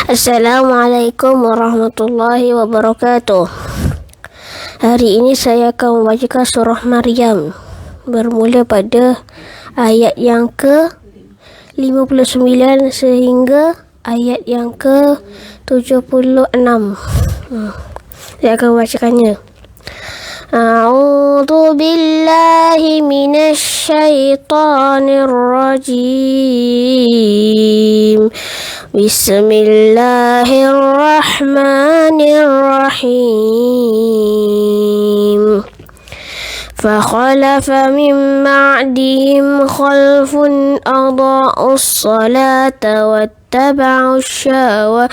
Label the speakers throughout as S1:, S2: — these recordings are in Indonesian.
S1: Assalamualaikum warahmatullahi wabarakatuh. Hari ini saya akan membacakan surah Maryam, bermula pada ayat yang ke-59 sehingga ayat yang ke-76. Saya akan membacakannya. A'udzu billahi minasy syaithanir rajim. Bismillahirrahmanirrahim. فخلف من بعدهم خلف أضاعوا الصلاة واتبعوا الشهوات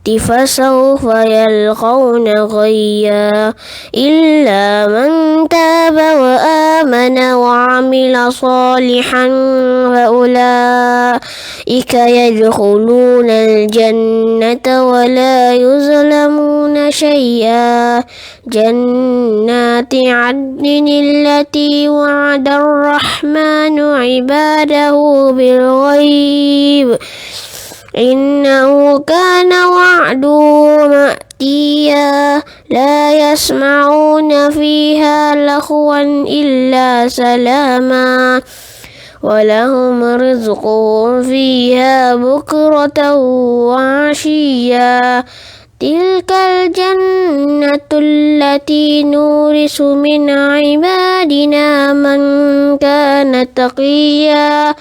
S1: فسوف يلقون غيا إلا من تاب وآمن وعمل صالحا فأولئك يدخلون الجنة ولا يظلمون شيئا جنات عدن التي وعد الرحمن عباده بالغيب إنه كان وعده مأتيا لا يسمعون فيها لغوا إلا سلاما ولهم رزقهم فيها بكرة وعشيا تلك الجنة التي نورث من عبادنا من كان تقيا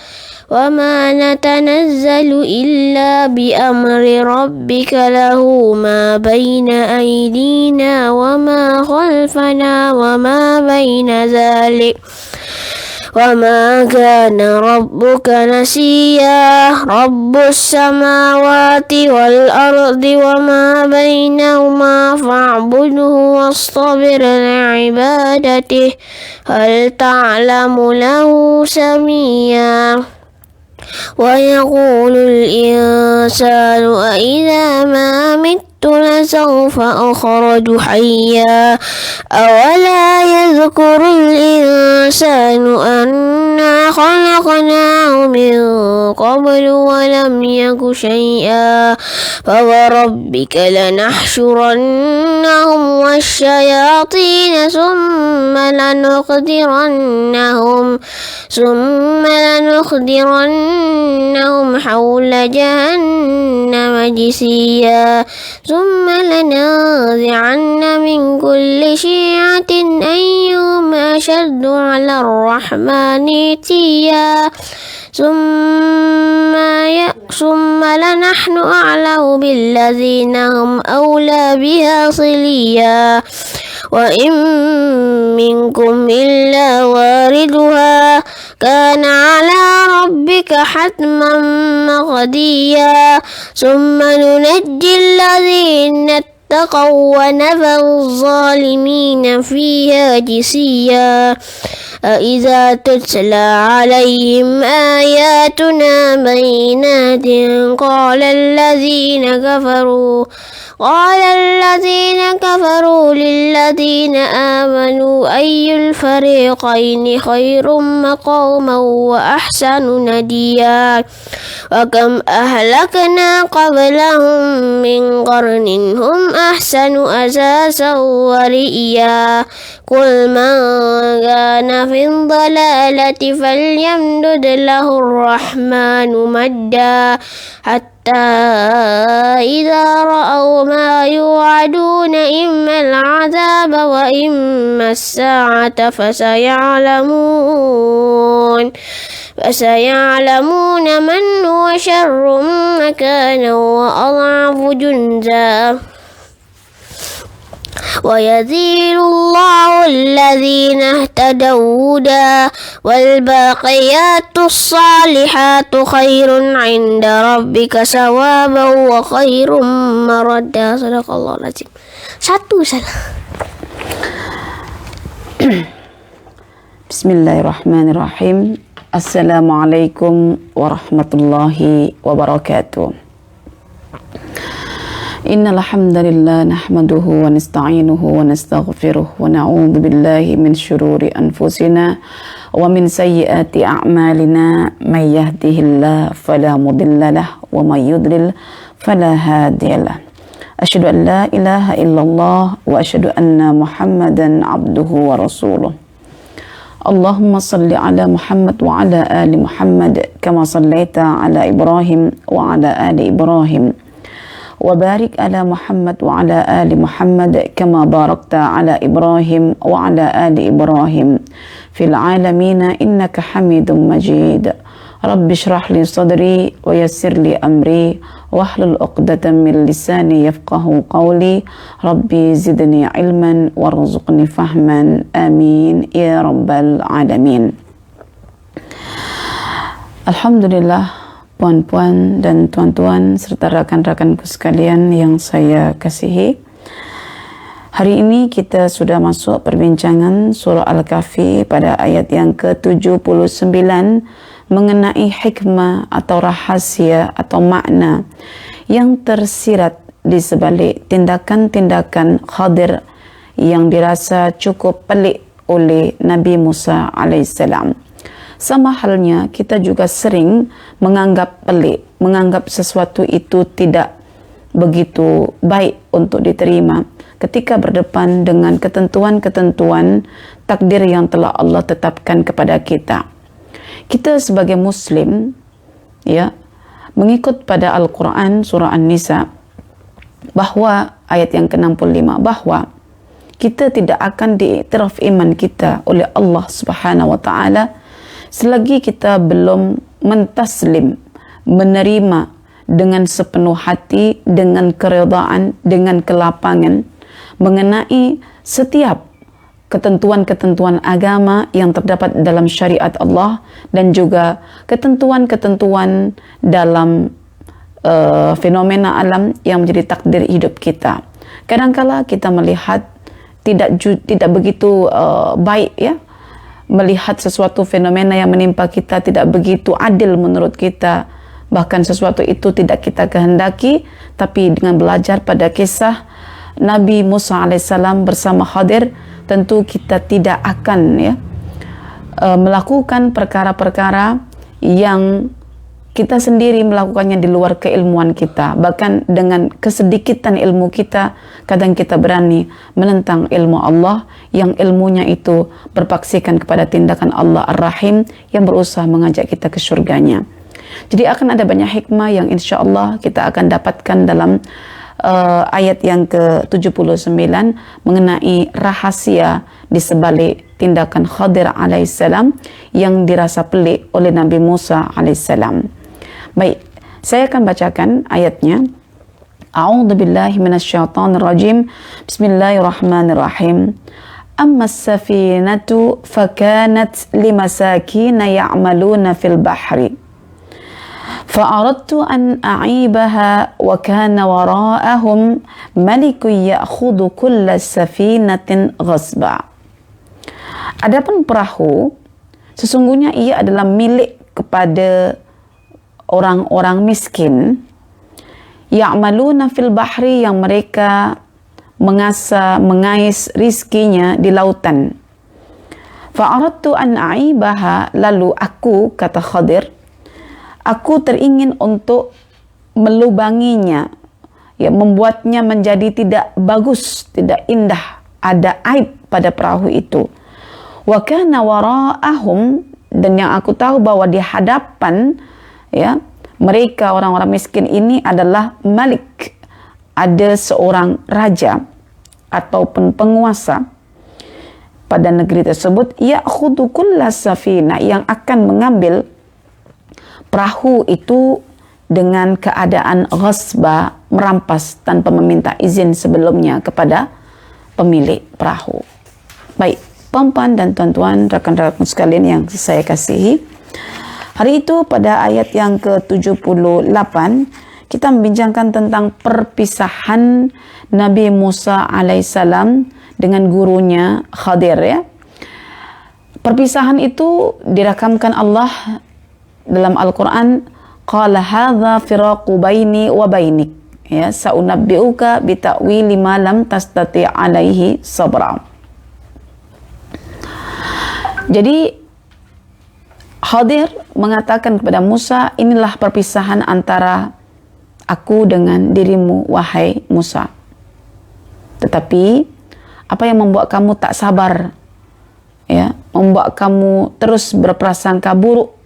S1: وما نتنزل إلا بأمر ربك له ما بين أيدينا وما خلفنا وما بين ذلك وما كان ربك نسيا رب السماوات والأرض وما بينهما فاعبده واصطبر لعبادته هل تعلم له سميا ويقول الإنسان أإذا ما مت لسوف أخرج حيا أولا يذكر الإنسان أنا خلقناه من قبل ولم يك شيئا فوربك لنحشرنهم والشياطين ثم لنحضرنهم حول جهنم جثيا ثم لننزعن من كل شيعة أيهم أشد على الرحمن عتيا ثم لنحن أعلم بالذين هم أولى بها صليا وإن منكم إلا واردها كان على ربك حتما مقضيا ثم ننجي الذين اتقوا ونذر الظالمين فيها جثيا أإذا تتلى عليهم آياتنا بينات قال الذين كفروا للذين آمنوا أي الفريقين خير مقاما وأحسن نديا وكم أهلكنا قبلهم من قرن هم أحسن أساسا ورئيا قل من كان في الضلالة فليمدد له الرحمن مدا حتى إذا رأوا ما يوعدون إما العذاب وإما الساعة فسيعلمون من هو شر مكانا وأضعف جندا ويزيد الله الذين اهتدوا هدى والباقيات الصالحات خير عند ربك ثوابا وخير مردا صدق الله العظيم. Satu salah.
S2: Bismillahirrahmanirrahim. Assalamualaikum warahmatullahi wabarakatuh. Innal hamdalillah nahmaduhu wa nasta'inuhu wa nastaghfiruh wa na'udzu billahi min syururi anfusina wa min sayyiati a'malina may yahdihillahu fala mudhillalah wa may yudlil fala hadiyalah. Asyhadu an la ilaha illallah wa asyhadu anna Muhammadan abduhu wa rasuluh. Allahumma salli ala Muhammad wa ala ali Muhammad kama sallaita ala Ibrahim wa ala ali Ibrahim. وبارك على محمد وعلى آل محمد كما باركت على إبراهيم وعلى آل إبراهيم في العالمين إنك حميد مجيد رب اشرح لي صدري ويسر لي أمري واحلل عقدة من لساني يفقه قولي ربي زدني علما وارزقني فهما آمين يا رب العالمين. Alhamdulillah, puan-puan dan tuan-tuan serta rakan-rakanku sekalian yang saya kasihi. Hari ini kita sudah masuk perbincangan surah Al-Kahfi pada ayat yang ke-79 mengenai hikmah atau rahasia atau makna yang tersirat di sebalik tindakan-tindakan Khadir yang dirasa cukup pelik oleh Nabi Musa alaihissalam. Sama halnya kita juga sering menganggap pelik, menganggap sesuatu itu tidak begitu baik untuk diterima ketika berdepan dengan ketentuan-ketentuan takdir yang telah Allah tetapkan kepada kita. Kita sebagai Muslim, ya, mengikut pada Al-Quran surah An-Nisa bahwa ayat yang ke-65 bahwa kita tidak akan diiktiraf iman kita oleh Allah Subhanahu wa taala selagi kita belum mentaslim, menerima dengan sepenuh hati, dengan keredaan, dengan kelapangan mengenai setiap ketentuan-ketentuan agama yang terdapat dalam syariat Allah dan juga ketentuan-ketentuan dalam fenomena alam yang menjadi takdir hidup kita. Kadangkala kita melihat tidak begitu baik, ya, melihat sesuatu fenomena yang menimpa kita tidak begitu adil menurut kita, bahkan sesuatu itu tidak kita kehendaki. Tapi dengan belajar pada kisah Nabi Musa alaihissalam bersama Khadir, tentu kita tidak akan, ya, melakukan perkara-perkara yang kita sendiri melakukannya di luar keilmuan kita. Bahkan dengan kesedikitan ilmu kita, kadang kita berani menentang ilmu Allah yang ilmunya itu berpaksikan kepada tindakan Allah Ar-Rahim yang berusaha mengajak kita ke surganya. Jadi akan ada banyak hikmah yang insya Allah kita akan dapatkan dalam ayat yang ke-79 mengenai rahasia di sebalik tindakan Khadir alaihissalam yang dirasa pelik oleh Nabi Musa alaihissalam. Baik, saya akan bacakan ayatnya. A'udzu billahi minasyaitonir rajim. Bismillahirrahmanirrahim. Amma as-safinatu fakanat limasakin ya'maluna fil bahri. Fa'aradtu an a'ibaha wa kana wara'ahum malikun ya'khudhu kulla safinatin ghasba. Adapun perahu, sesungguhnya ia adalah milik kepada orang-orang miskin, ya'maluna fil bahri, yang mereka mengais rizkinya di lautan. Fa'aradtu an a'ibaha, lalu aku, kata Khadir, aku teringin untuk melubanginya, ya, membuatnya menjadi tidak bagus, tidak indah, ada aib pada perahu itu. Wa kana wara'ahum, dan yang aku tahu bahwa di hadapan, ya, mereka orang-orang miskin ini adalah malik, ada seorang raja ataupun penguasa pada negeri tersebut, ya'khudhu kulla safina, yang akan mengambil perahu itu dengan keadaan ghasba, merampas tanpa meminta izin sebelumnya kepada pemilik perahu. Baik, puan-puan dan tuan-tuan, rakan-rakan sekalian yang saya kasihi, hari itu pada ayat yang ke-78 kita membincangkan tentang perpisahan Nabi Musa alaihissalam dengan gurunya Khadir, ya. Perpisahan itu dirakamkan Allah dalam Al-Quran, qala hadza firaqu baini wa bainik. Ya, saunabbi'uka bita'wili ma lam tastati' alaihi sabra. Jadi Khadir mengatakan kepada Musa, inilah perpisahan antara aku dengan dirimu, wahai Musa. Tetapi apa yang membuat kamu tak sabar, ya, membuat kamu terus berprasangka buruk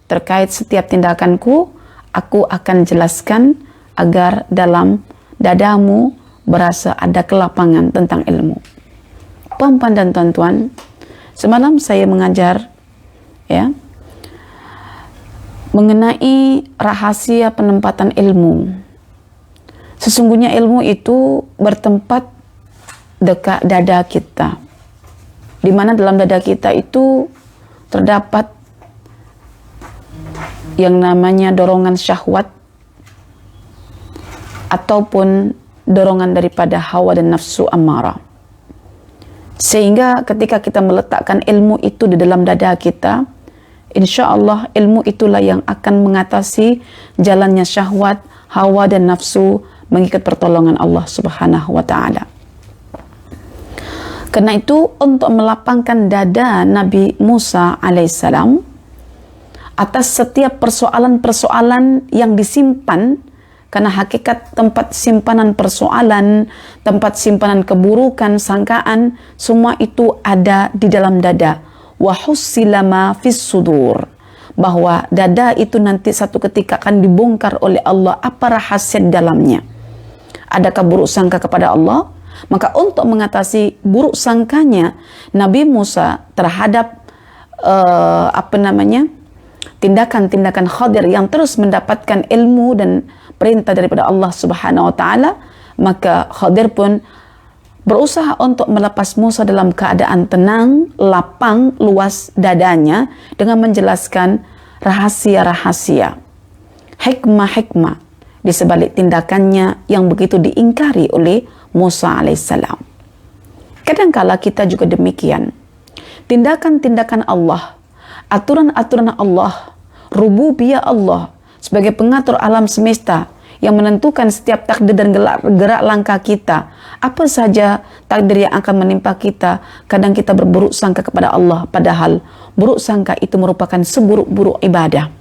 S2: terkait setiap tindakanku, aku akan jelaskan agar dalam dadamu berasa ada kelapangan tentang ilmu. Puan-puan dan tuan-tuan, semalam saya mengajar, ya, mengenai rahasia penempatan ilmu. Sesungguhnya ilmu itu bertempat dekat dada kita, di mana dalam dada kita itu terdapat yang namanya dorongan syahwat ataupun dorongan daripada hawa dan nafsu amarah. Sehingga ketika kita meletakkan ilmu itu di dalam dada kita, insya Allah ilmu itulah yang akan mengatasi jalannya syahwat, hawa dan nafsu mengikat pertolongan Allah Subhanahu wa ta'ala. Karena itu untuk melapangkan dada Nabi Musa alaihissalam atas setiap persoalan-persoalan yang disimpan, karena hakikat tempat simpanan persoalan, tempat simpanan keburukan, sangkaan, semua itu ada di dalam dada. Wa hussila ma fis sudur, bahwa dada itu nanti satu ketika akan dibongkar oleh Allah apa rahasia dalamnya. Adakah buruk sangka kepada Allah? Maka untuk mengatasi buruk sangkanya Nabi Musa terhadap tindakan-tindakan Khadir yang terus mendapatkan ilmu dan perintah daripada Allah Subhanahu wa ta'ala, maka Khadir pun berusaha untuk melepas Musa dalam keadaan tenang, lapang, luas dadanya dengan menjelaskan rahasia-rahasia, hikmah-hikmah di sebalik tindakannya yang begitu diingkari oleh Musa alaihissalam. Kadangkala kita juga demikian. Tindakan-tindakan Allah, aturan-aturan Allah, rububiyah Allah sebagai pengatur alam semesta yang menentukan setiap takdir dan gerak langkah kita, apa saja takdir yang akan menimpa kita, kadang kita berburuk sangka kepada Allah, padahal buruk sangka itu merupakan seburuk-buruk ibadah,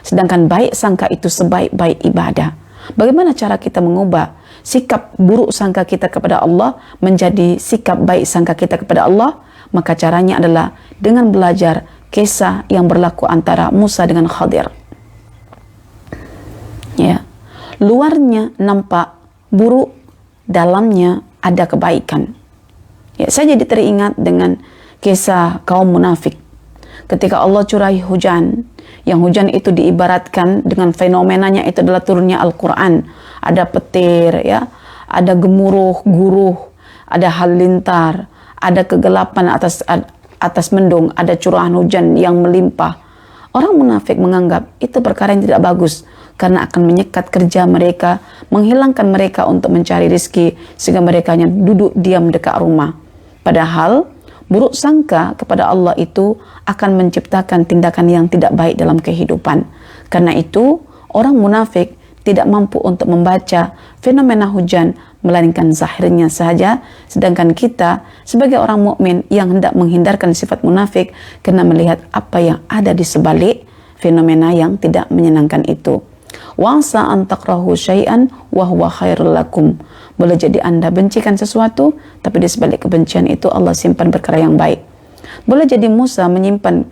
S2: sedangkan baik sangka itu sebaik-baik ibadah. Bagaimana cara kita mengubah sikap buruk sangka kita kepada Allah menjadi sikap baik sangka kita kepada Allah? Maka caranya adalah dengan belajar kisah yang berlaku antara Musa dengan Khadir. Ya, luarnya nampak buruk, dalamnya ada kebaikan. Ya, saya jadi teringat dengan kisah kaum munafik. Ketika Allah curahi hujan, yang hujan itu diibaratkan dengan fenomenanya itu adalah turunnya Al-Quran. Ada petir, ya, ada gemuruh, guruh, ada halilintar, ada kegelapan atas mendung, ada curahan hujan yang melimpah. Orang munafik menganggap itu perkara yang tidak bagus, karena akan menyekat kerja mereka, menghilangkan mereka untuk mencari rezeki, sehingga mereka hanya duduk diam dekat rumah. Padahal buruk sangka kepada Allah itu akan menciptakan tindakan yang tidak baik dalam kehidupan. Karena itu orang munafik tidak mampu untuk membaca fenomena hujan, melainkan zahirnya saja, sedangkan kita sebagai orang mukmin yang hendak menghindarkan sifat munafik kena melihat apa yang ada di sebalik fenomena yang tidak menyenangkan itu. Wa sa an takrahu syai'an wa huwa khairul lakum. Boleh jadi Anda bencikan sesuatu, tapi di sebalik kebencian itu Allah simpan perkara yang baik. Boleh jadi Musa menyimpan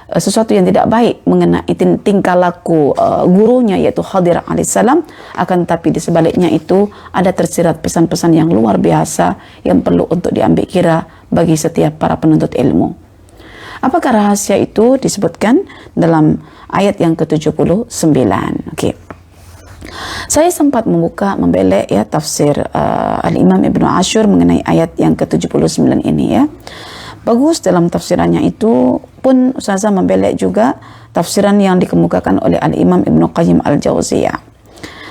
S2: sesuatu yang tidak baik mengenai tingkah laku gurunya yaitu Khadir alaihissalam, akan tapi di sebaliknya itu ada tersirat pesan-pesan yang luar biasa yang perlu untuk diambil kira bagi setiap para penuntut ilmu. Apakah rahasia itu? Disebutkan dalam ayat yang ke-79. Okey. Saya sempat membelek ya tafsir Al-Imam Ibnu Ashur mengenai ayat yang ke-79 ini ya. Bagus dalam tafsirannya itu pun Ustazah membelek juga tafsiran yang dikemukakan oleh Al-Imam Ibnu Qayyim Al-Jauziyah.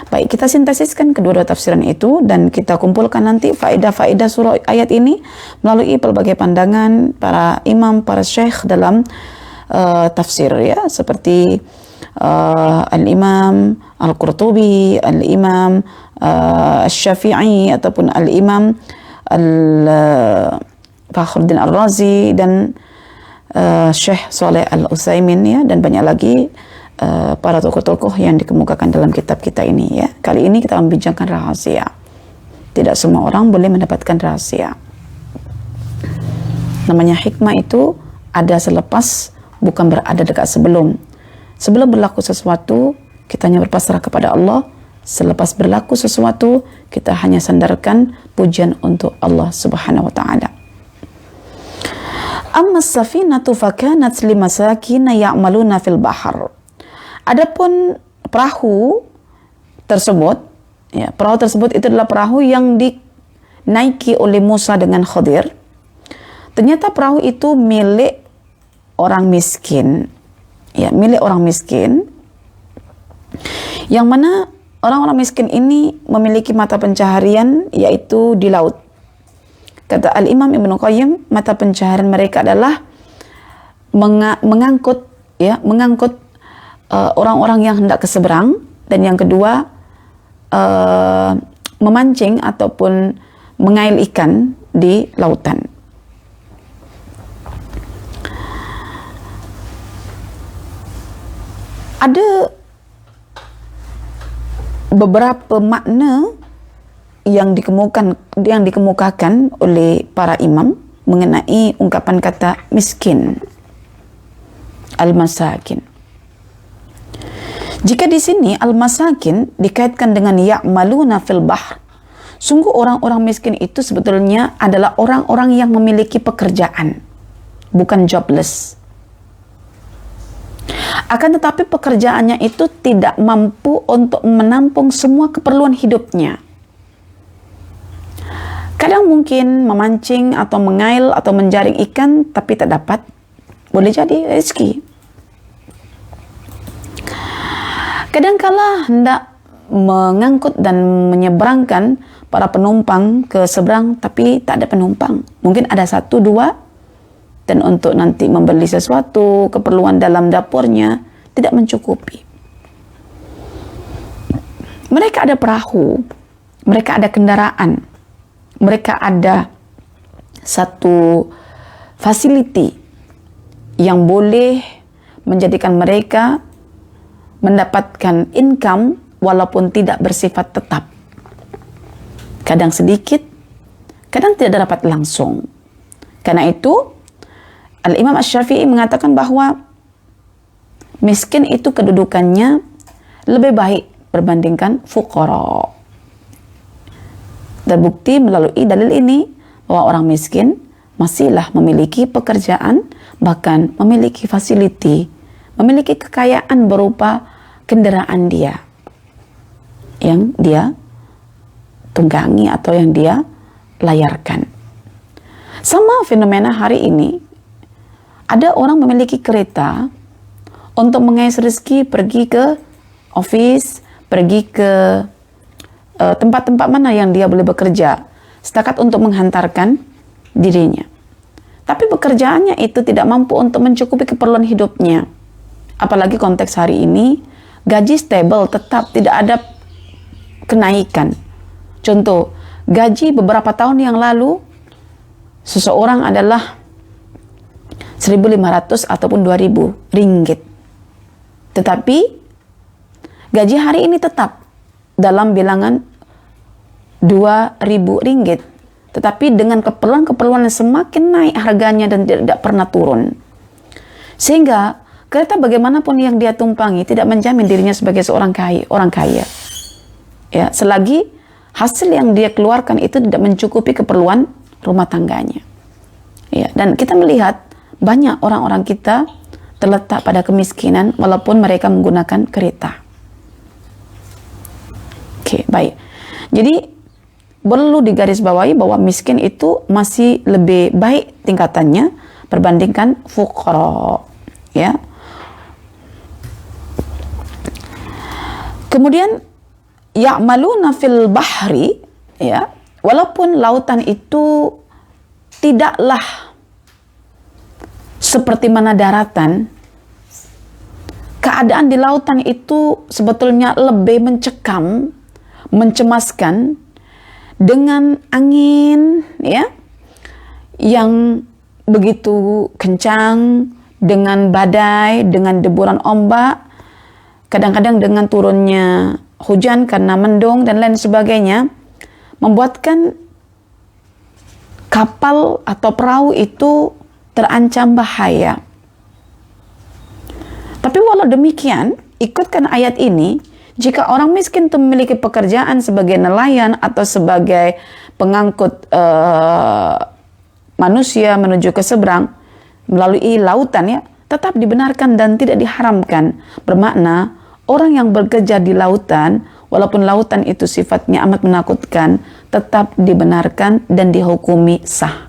S2: Baik, kita sintesiskan kedua-dua tafsiran itu dan kita kumpulkan nanti faedah-faedah surah ayat ini melalui pelbagai pandangan para imam, para syekh dalam tafsir ya, seperti Al-Imam Al-Qurtubi, Al-Imam Al-Syafi'i ataupun Al-Imam Fakhruddin Ar-Razi dan Syekh Saleh Al-Utsaimin ya, dan banyak lagi para tokoh-tokoh yang dikemukakan dalam kitab kita ini ya. Kali ini kita membincangkan rahasia. Tidak semua orang boleh mendapatkan rahasia. Namanya hikmah itu ada selepas, bukan berada dekat sebelum. Sebelum berlaku sesuatu, kita hanya berpasrah kepada Allah. Selepas berlaku sesuatu, kita hanya sandarkan pujian untuk Allah Subhanahu wa taala. Amma as-safinatu fakanat limasakin ya'maluna fil bahr. Adapun perahu tersebut, ya, perahu tersebut itu adalah perahu yang dinaiki oleh Musa dengan Khadir. Ternyata perahu itu milik orang miskin. Ya, milik orang miskin. Yang mana orang-orang miskin ini memiliki mata pencaharian yaitu di laut. Kata Al-Imam Ibnu Qayyim, mata pencaharian mereka adalah mengangkut orang-orang yang hendak ke seberang, dan yang kedua memancing ataupun mengail ikan di lautan. Ada beberapa makna yang dikemukakan oleh para imam mengenai ungkapan kata miskin, al-masakin. Jika di sini al-masakin dikaitkan dengan ya'maluna fil bahr, sungguh orang-orang miskin itu sebetulnya adalah orang-orang yang memiliki pekerjaan, bukan jobless. Akan tetapi pekerjaannya itu tidak mampu untuk menampung semua keperluan hidupnya. Kadang mungkin memancing atau mengail atau menjaring ikan tapi tak dapat, boleh jadi rezeki. Kadangkala hendak mengangkut dan menyeberangkan para penumpang ke seberang tapi tak ada penumpang. Mungkin ada 1, 2, dan untuk nanti membeli sesuatu, keperluan dalam dapurnya tidak mencukupi. Mereka ada perahu, mereka ada kendaraan, mereka ada satu fasiliti yang boleh menjadikan mereka mendapatkan income walaupun tidak bersifat tetap. Kadang sedikit, kadang tidak dapat langsung. Karena itu, Al-Imam Asy-Syafi'i mengatakan bahwa miskin itu kedudukannya lebih baik berbandingkan fuqara. Terbukti melalui dalil ini bahwa orang miskin masihlah memiliki pekerjaan, bahkan memiliki fasiliti, memiliki kekayaan berupa kendaraan dia yang dia tunggangi atau yang dia layarkan. Sama fenomena hari ini, ada orang memiliki kereta untuk mengais rezeki, pergi ke office, pergi ke tempat-tempat mana yang dia boleh bekerja, setakat untuk menghantarkan dirinya. Tapi pekerjaannya itu tidak mampu untuk mencukupi keperluan hidupnya. Apalagi konteks hari ini, gaji stable, tetap tidak ada kenaikan. Contoh, gaji beberapa tahun yang lalu, seseorang adalah 1.500 ataupun 2.000 ringgit. Tetapi, gaji hari ini tetap dalam bilangan 2.000 ringgit. Tetapi dengan keperluan-keperluan yang semakin naik harganya dan tidak pernah turun. Sehingga kereta bagaimanapun yang dia tumpangi tidak menjamin dirinya sebagai seorang orang kaya. Ya, selagi hasil yang dia keluarkan itu tidak mencukupi keperluan rumah tangganya. Ya, dan kita melihat banyak orang-orang kita terletak pada kemiskinan walaupun mereka menggunakan kereta. Oke, baik. Jadi perlu digarisbawahi bahwa miskin itu masih lebih baik tingkatannya berbandingkan fuqara, ya. Kemudian ya'maluna fil bahri, ya, walaupun lautan itu tidaklah seperti mana daratan, keadaan di lautan itu sebetulnya lebih mencekam, mencemaskan, dengan angin ya yang begitu kencang, dengan badai, dengan deburan ombak, kadang-kadang dengan turunnya hujan karena mendung dan lain sebagainya, membuatkan kapal atau perahu itu terancam bahaya. Tapi walau demikian, ikutkan ayat ini, jika orang miskin itu memiliki pekerjaan sebagai nelayan atau sebagai pengangkut manusia menuju ke seberang melalui lautan ya, tetap dibenarkan dan tidak diharamkan. Bermakna orang yang bekerja di lautan, walaupun lautan itu sifatnya amat menakutkan, tetap dibenarkan dan dihukumi sah.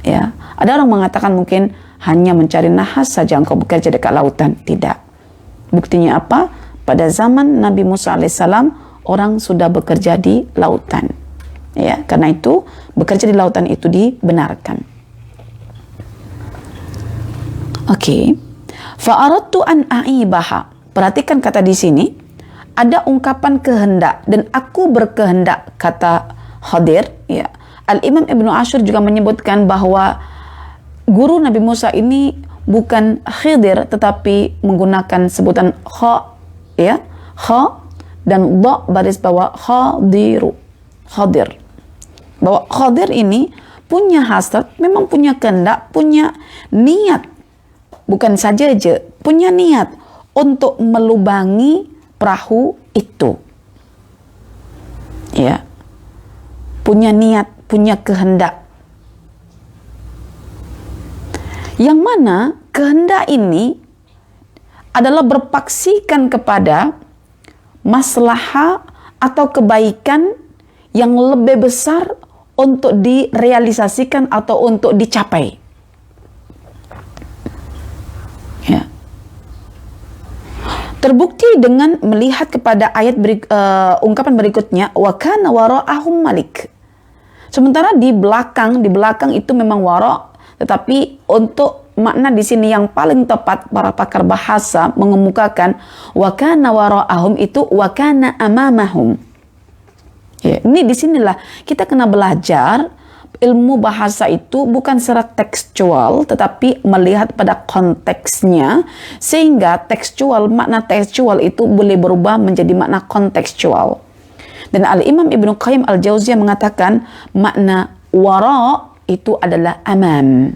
S2: Ya, ada orang mengatakan mungkin hanya mencari nahas saja engkau bekerja dekat lautan. Tidak. Buktinya apa? Pada zaman Nabi Musa alaihissalam, orang sudah bekerja di lautan. Ya, karena itu bekerja di lautan itu dibenarkan. Oke. Fa'aradtu an a'ibaha. Perhatikan kata di sini, ada ungkapan kehendak dan aku berkehendak, kata Khadir. Ya. Al-Imam Ibnu Ashur juga menyebutkan bahwa guru Nabi Musa ini bukan Khidir tetapi menggunakan sebutan kha, ya, kha dan dha baris bawah khadiru, Khadir. Bahwa Khadir ini punya hasrat, memang punya kehendak, punya niat, bukan saja punya niat untuk melubangi perahu itu. Ya. Punya niat, punya kehendak. Yang mana kehendak ini adalah berpaksikan kepada maslahah atau kebaikan yang lebih besar untuk direalisasikan atau untuk dicapai. Ya. Terbukti dengan melihat kepada ayat ungkapan berikutnya, wa kana wara'ahum malik. Sementara di belakang itu memang wara', tetapi untuk makna di sini yang paling tepat para pakar bahasa mengemukakan wa kana wara'ahum itu wa kana amamahum. Ya, ini disinilah kita kena belajar ilmu bahasa itu bukan secara tekstual tetapi melihat pada konteksnya, sehingga makna tekstual itu boleh berubah menjadi makna kontekstual. Dan Al-Imam Ibnu Qayyim Al-Jauziyah mengatakan makna wara itu adalah amam,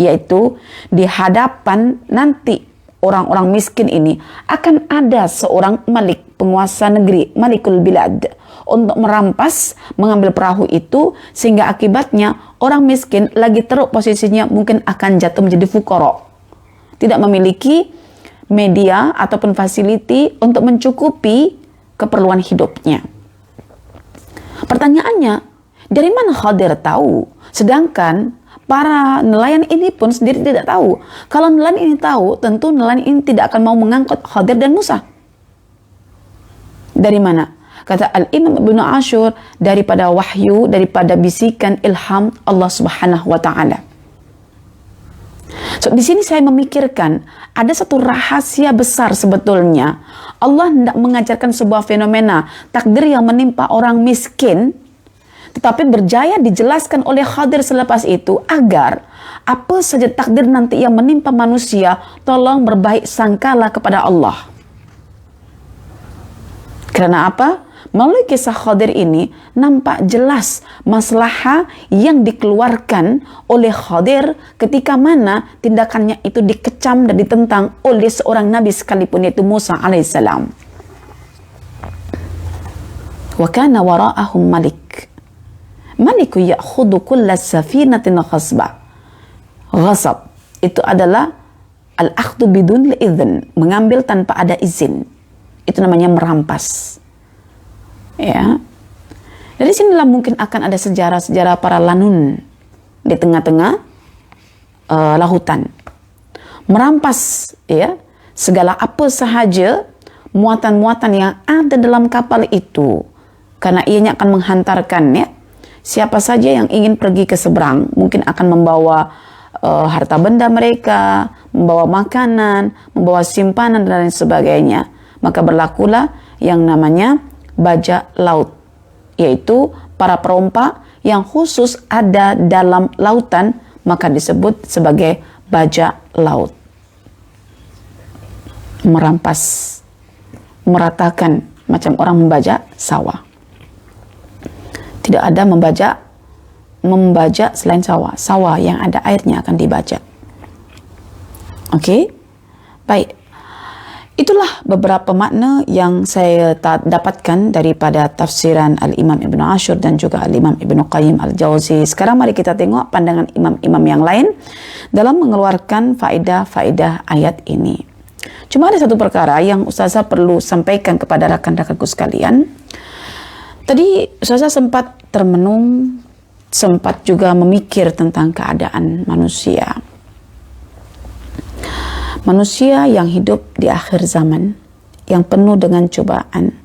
S2: yaitu di hadapan nanti orang-orang miskin ini akan ada seorang malik, penguasa negeri, malikul bilad, untuk merampas, mengambil perahu itu, sehingga akibatnya orang miskin lagi teruk posisinya mungkin akan jatuh menjadi fuqara, tidak memiliki media ataupun fasiliti untuk mencukupi keperluan hidupnya. Pertanyaannya, dari mana Khadir tahu? Sedangkan para nelayan ini pun sendiri tidak tahu. Kalau nelayan ini tahu, tentu nelayan ini tidak akan mau mengangkut Khadir dan Musa. Dari mana? Kata Al-Imam Ibnu Ashur, daripada wahyu, daripada bisikan ilham Allah Subhanahu wa taala. So, di sini saya memikirkan ada satu rahasia besar sebetulnya. Allah hendak mengajarkan sebuah fenomena takdir yang menimpa orang miskin, tetapi berjaya dijelaskan oleh Khadir selepas itu agar apa saja takdir nanti yang menimpa manusia, tolong berbaik sangkalah kepada Allah. Karena apa? Melalui kisah Khadir ini nampak jelas maslahah yang dikeluarkan oleh Khadir ketika mana tindakannya itu dikecam dan ditentang oleh seorang nabi sekalipun, yaitu Musa alaihissalam. Wa kana wara'ahum malik. Maliku ya'khudhu kulla safinatin ghasba. Ghasab itu adalah al-akhdhu bidun li'idhin, mengambil tanpa ada izin. Itu namanya merampas. Ya. Dari sinilah mungkin akan ada sejarah-sejarah para lanun di tengah-tengah lautan. Merampas ya segala apa sahaja muatan-muatan yang ada dalam kapal itu. Karena ianya akan menghantarkan ya siapa saja yang ingin pergi ke seberang, mungkin akan membawa harta benda mereka, membawa makanan, membawa simpanan dan lain sebagainya. Maka berlakulah yang namanya bajak laut, yaitu para perompak yang khusus ada dalam lautan, maka disebut sebagai bajak laut. Merampas, meratakan macam orang membajak sawah. Tidak ada membajak selain sawah. Sawah yang ada airnya akan dibajak. Okey? Baik. Itulah beberapa makna yang saya dapatkan daripada tafsiran Al-Imam Ibn Ashur dan juga Al-Imam Ibn Qayyim Al-Jauzi. Sekarang mari kita tengok pandangan imam-imam yang lain dalam mengeluarkan faedah-faedah ayat ini. Cuma ada satu perkara yang Ustazah perlu sampaikan kepada rakan-rakanku sekalian. Tadi Ustazah sempat termenung, sempat juga memikir tentang keadaan manusia. Manusia yang hidup di akhir zaman, yang penuh dengan cobaan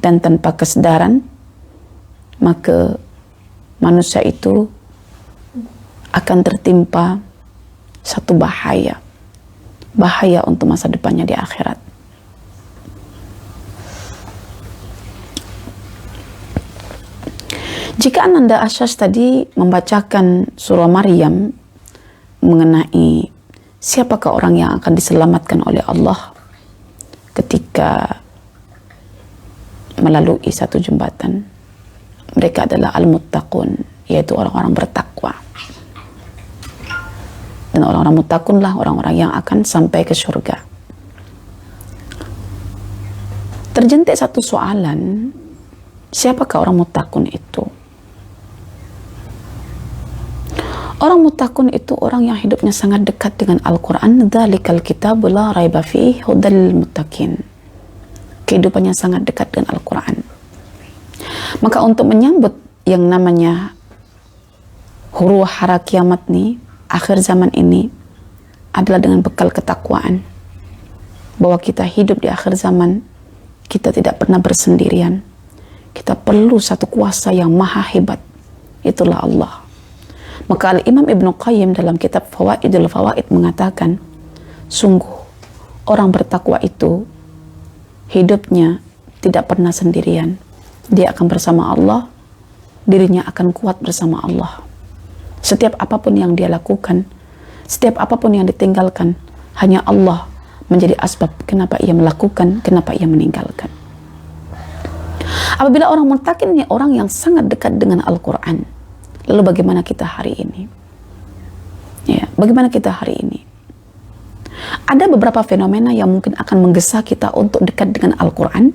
S2: dan tanpa kesedaran, maka manusia itu akan tertimpa satu bahaya untuk masa depannya di akhirat. Jika Ananda Asyas tadi membacakan surah Maryam mengenai siapakah orang yang akan diselamatkan oleh Allah ketika melalui satu jembatan, mereka adalah al-muttaqun, yaitu orang-orang bertakwa. Dan orang-orang muttaqunlah orang-orang yang akan sampai ke surga. Terjentik satu soalan, siapakah orang muttaqun itu? Orang muttaqun itu orang yang hidupnya sangat dekat dengan Al-Quran. Dzalikal kitabu la raiba fihi hudal muttaqin. Kehidupannya sangat dekat dengan Al-Quran. Maka untuk menyambut yang namanya huru hara kiamat nih, akhir zaman ini adalah dengan bekal ketakwaan. Bahwa kita hidup di akhir zaman, kita tidak pernah bersendirian. Kita perlu satu kuasa yang maha hebat. Itulah Allah. Maka Al-Imam Ibn Qayyim dalam kitab Fawaidul Fawaid mengatakan, sungguh orang bertakwa itu hidupnya tidak pernah sendirian. Dia akan bersama Allah, dirinya akan kuat bersama Allah. Setiap apapun yang dia lakukan, setiap apapun yang ditinggalkan, hanya Allah menjadi asbab kenapa ia melakukan, kenapa ia meninggalkan. Apabila orang muttaqin ini orang yang sangat dekat dengan Al-Quran, lalu bagaimana kita hari ini? Ya, bagaimana kita hari ini? Ada beberapa fenomena yang mungkin akan menggesa kita untuk dekat dengan Al-Quran.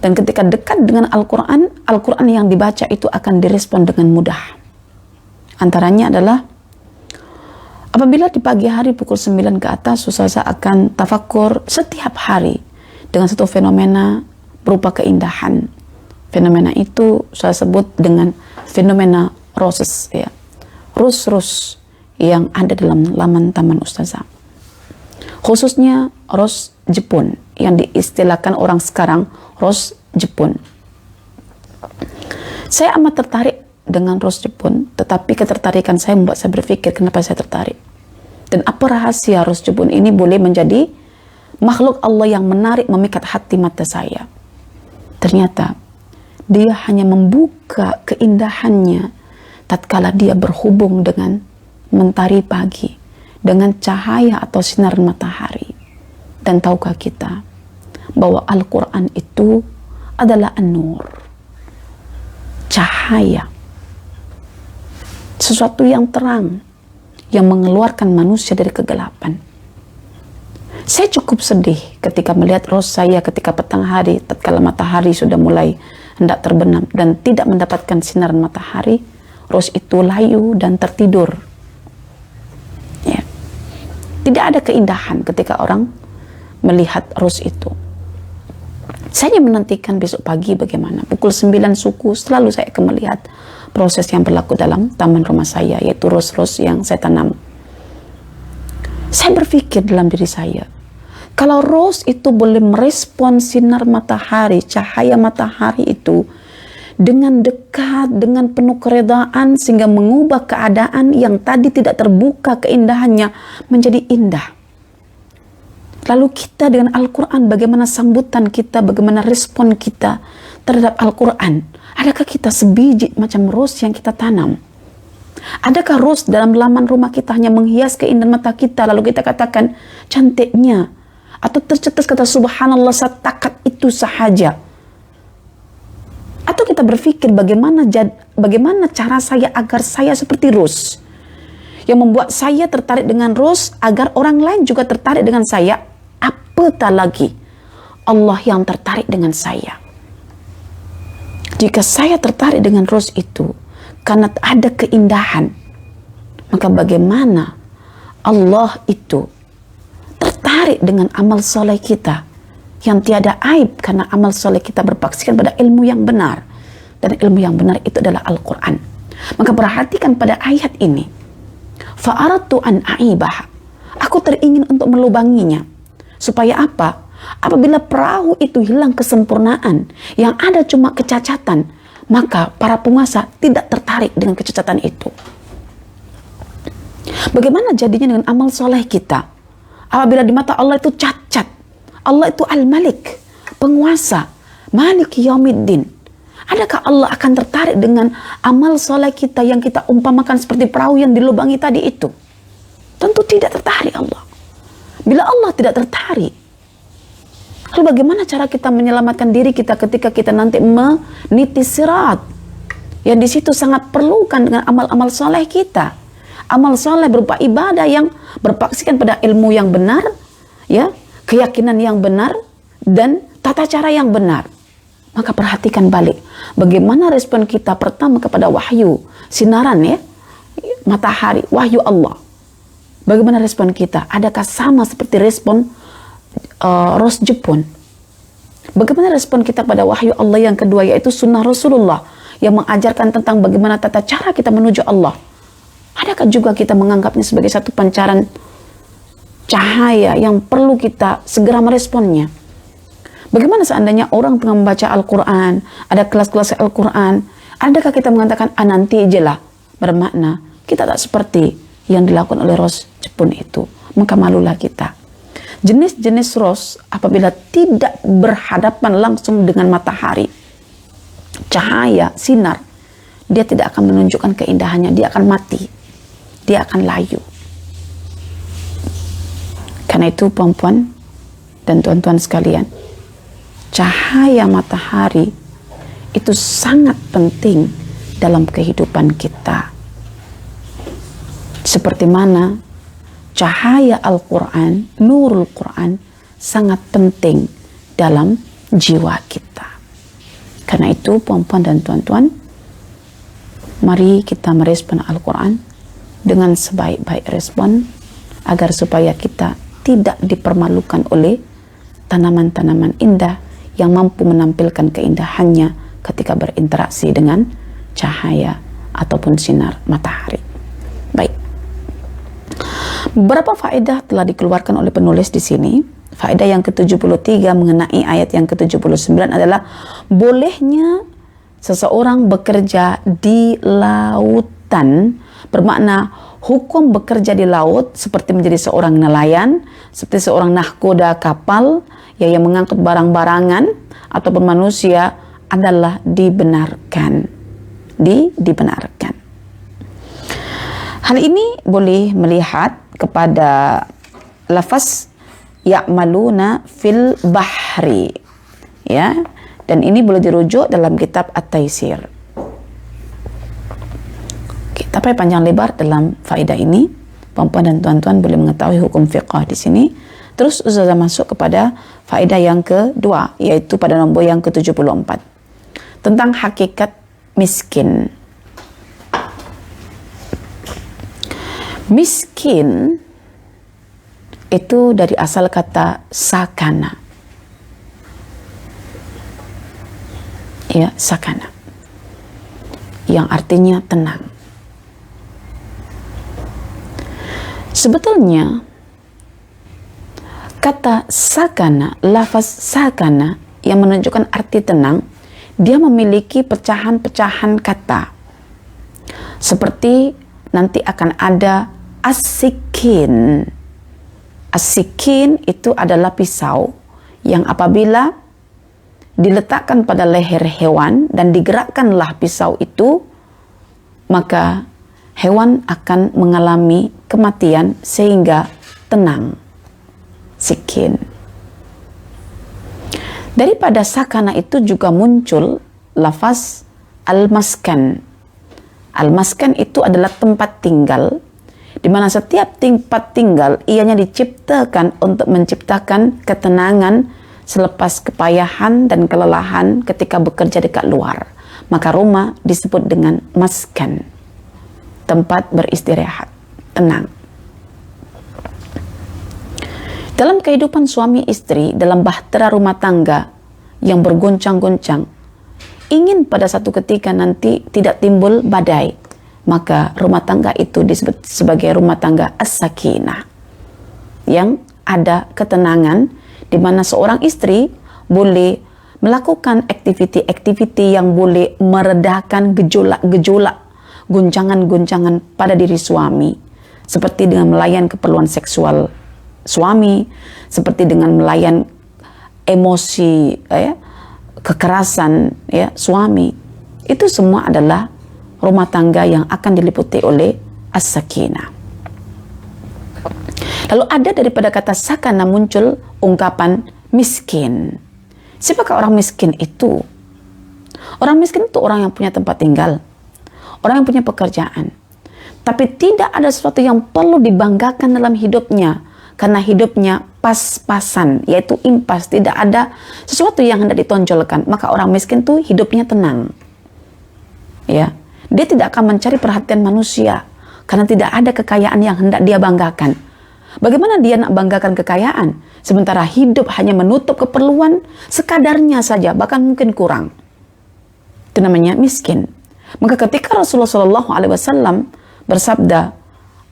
S2: Dan ketika dekat dengan Al-Quran, Al-Quran yang dibaca itu akan direspon dengan mudah. Antaranya adalah apabila di pagi hari pukul 9 ke atas, Ustazah akan tafakur setiap hari dengan satu fenomena berupa keindahan. Fenomena itu saya sebut dengan fenomena roses, ya, ros-ros yang ada dalam laman taman Ustazah. Khususnya ros Jepun yang diistilahkan orang sekarang ros Jepun. Saya amat tertarik dengan ros Jepun, tetapi ketertarikan saya membuat saya berpikir kenapa saya tertarik dan apa rahasia ros Jepun ini boleh menjadi makhluk Allah yang menarik, memikat hati mata saya. Ternyata dia hanya membuka keindahannya tatkala dia berhubung dengan mentari pagi, dengan cahaya atau sinar matahari. Dan tahukah kita bahwa Al-Quran itu adalah an-nur, cahaya, sesuatu yang terang yang mengeluarkan manusia dari kegelapan. Saya cukup sedih ketika melihat ros saya ketika petang hari, tatkala matahari sudah mulai hendak terbenam dan tidak mendapatkan sinar matahari, ros itu layu dan tertidur. Ya. Tidak ada keindahan ketika orang melihat ros itu. Saya menantikan besok pagi bagaimana. Pukul 9 suku selalu saya akan melihat proses yang berlaku dalam taman rumah saya, yaitu ros-ros yang saya tanam. Saya berpikir dalam diri saya, kalau ros itu boleh merespon sinar matahari, cahaya matahari itu dengan dekat, dengan penuh keredaan, sehingga mengubah keadaan yang tadi tidak terbuka keindahannya menjadi indah. Lalu kita dengan Al-Quran, bagaimana sambutan kita, bagaimana respon kita terhadap Al-Quran? Adakah kita sebiji macam ros yang kita tanam? Adakah ros dalam laman rumah kita hanya menghias keindahan mata kita, lalu kita katakan cantiknya, atau tercetus kata subhanallah setakat itu sahaja? Atau kita berpikir bagaimana cara saya agar saya seperti ros, yang membuat saya tertarik dengan ros agar orang lain juga tertarik dengan saya? Apatah lagi Allah yang tertarik dengan saya. Jika saya tertarik dengan ros itu karena ada keindahan, maka bagaimana Allah itu tertarik dengan amal soleh kita yang tiada aib, karena amal soleh kita berpaksikan pada ilmu yang benar, dan ilmu yang benar itu adalah Al-Quran. Maka perhatikan pada ayat ini, fa'aradtu an a'ibah, aku teringin untuk melubanginya. Supaya apa? Apabila perahu itu hilang kesempurnaan, yang ada cuma kecacatan, maka para penguasa tidak tertarik dengan kecacatan itu. Bagaimana jadinya dengan amal soleh kita? Apabila di mata Allah itu cacat. Allah itu Al-Malik, penguasa, Malik Yaumiddin. Adakah Allah akan tertarik dengan amal soleh kita yang kita umpamakan seperti perahu yang dilubangi tadi itu? Tentu tidak tertarik Allah. Bila Allah tidak tertarik, lalu bagaimana cara kita menyelamatkan diri kita ketika kita nanti meniti sirat? Yang di situ sangat perlukan dengan amal-amal soleh kita. Amal soleh berupa ibadah yang berpaksikan pada ilmu yang benar, ya, keyakinan yang benar, dan tata cara yang benar. Maka perhatikan balik, bagaimana respon kita pertama kepada wahyu, sinaran ya, matahari, wahyu Allah. Bagaimana respon kita? Adakah sama seperti respon Ros Jepun? Bagaimana respon kita pada wahyu Allah yang kedua, yaitu sunnah Rasulullah yang mengajarkan tentang bagaimana tata cara kita menuju Allah? Adakah juga kita menganggapnya sebagai satu pancaran cahaya yang perlu kita segera meresponnya? Bagaimana seandainya orang tengah membaca Al-Quran, ada kelas-kelas Al-Quran, adakah kita mengatakan nanti aja lah, bermakna kita tak seperti yang dilakukan oleh Ros Jepun itu? Maka malulah kita. Jenis-jenis ros apabila tidak berhadapan langsung dengan matahari, cahaya, sinar, dia tidak akan menunjukkan keindahannya, dia akan mati, dia akan layu. Karena itu perempuan dan tuan-tuan sekalian, cahaya matahari itu sangat penting dalam kehidupan kita. Seperti mana cahaya Al-Quran, nurul Quran, sangat penting dalam jiwa kita. Karena itu perempuan dan tuan-tuan, mari kita merespon Al-Quran dengan sebaik-baik respon, agar supaya kita tidak dipermalukan oleh tanaman-tanaman indah yang mampu menampilkan keindahannya ketika berinteraksi dengan cahaya ataupun sinar matahari. Baik. Beberapa faedah telah dikeluarkan oleh penulis di sini. Faedah yang ke-73 mengenai ayat yang ke-79 adalah bolehnya seseorang bekerja di lautan, bermakna hukum bekerja di laut seperti menjadi seorang nelayan, seperti seorang nahkoda kapal yang mengangkut barang-barangan ataupun manusia adalah dibenarkan. Dibenarkan. Hal ini boleh melihat kepada lafaz ya'maluna fil bahri, ya, dan ini boleh dirujuk dalam kitab At-Taisir. Tapi panjang lebar dalam faedah ini, perempuan dan tuan-tuan boleh mengetahui hukum fiqh di sini. Terus Ustazah masuk kepada faedah yang kedua, yaitu pada nombor yang ke-74 tentang hakikat miskin. Miskin itu dari asal kata sakana, ya, sakana, yang artinya tenang. Sebetulnya kata sakana, lafaz sakana yang menunjukkan arti tenang, dia memiliki pecahan-pecahan kata. Seperti nanti akan ada as-sikin. As-sikin itu adalah pisau yang apabila diletakkan pada leher hewan dan digerakkanlah pisau itu, maka hewan akan mengalami kematian sehingga tenang. Sikin. Daripada sakana itu juga muncul lafaz al-maskan. Al-maskan itu adalah tempat tinggal, di mana setiap tempat tinggal ianya diciptakan untuk menciptakan ketenangan selepas kepayahan dan kelelahan ketika bekerja dekat luar. Maka rumah disebut dengan maskan, tempat beristirahat, tenang. Dalam kehidupan suami istri, dalam bahtera rumah tangga yang bergoncang-goncang, ingin pada satu ketika nanti tidak timbul badai, maka rumah tangga itu disebut sebagai rumah tangga as-sakinah, yang ada ketenangan, di mana seorang istri boleh melakukan aktiviti-aktiviti yang boleh meredakan gejolak-gejolak, guncangan-guncangan pada diri suami, seperti dengan melayan keperluan seksual suami, seperti dengan melayan emosi, kekerasan suami. Itu semua adalah rumah tangga yang akan diliputi oleh as-sakinah. Lalu ada daripada kata sakana muncul ungkapan miskin. Siapakah orang miskin itu? Orang miskin itu orang yang punya tempat tinggal, orang yang punya pekerjaan, tapi tidak ada sesuatu yang perlu dibanggakan dalam hidupnya, karena hidupnya pas-pasan, yaitu impas, tidak ada sesuatu yang hendak ditonjolkan. Maka orang miskin itu hidupnya tenang. Ya, dia tidak akan mencari perhatian manusia, karena tidak ada kekayaan yang hendak dia banggakan. Bagaimana dia nak banggakan kekayaan, sementara hidup hanya menutup keperluan sekadarnya saja, bahkan mungkin kurang. Itu namanya miskin. Maka ketika Rasulullah SAW bersabda,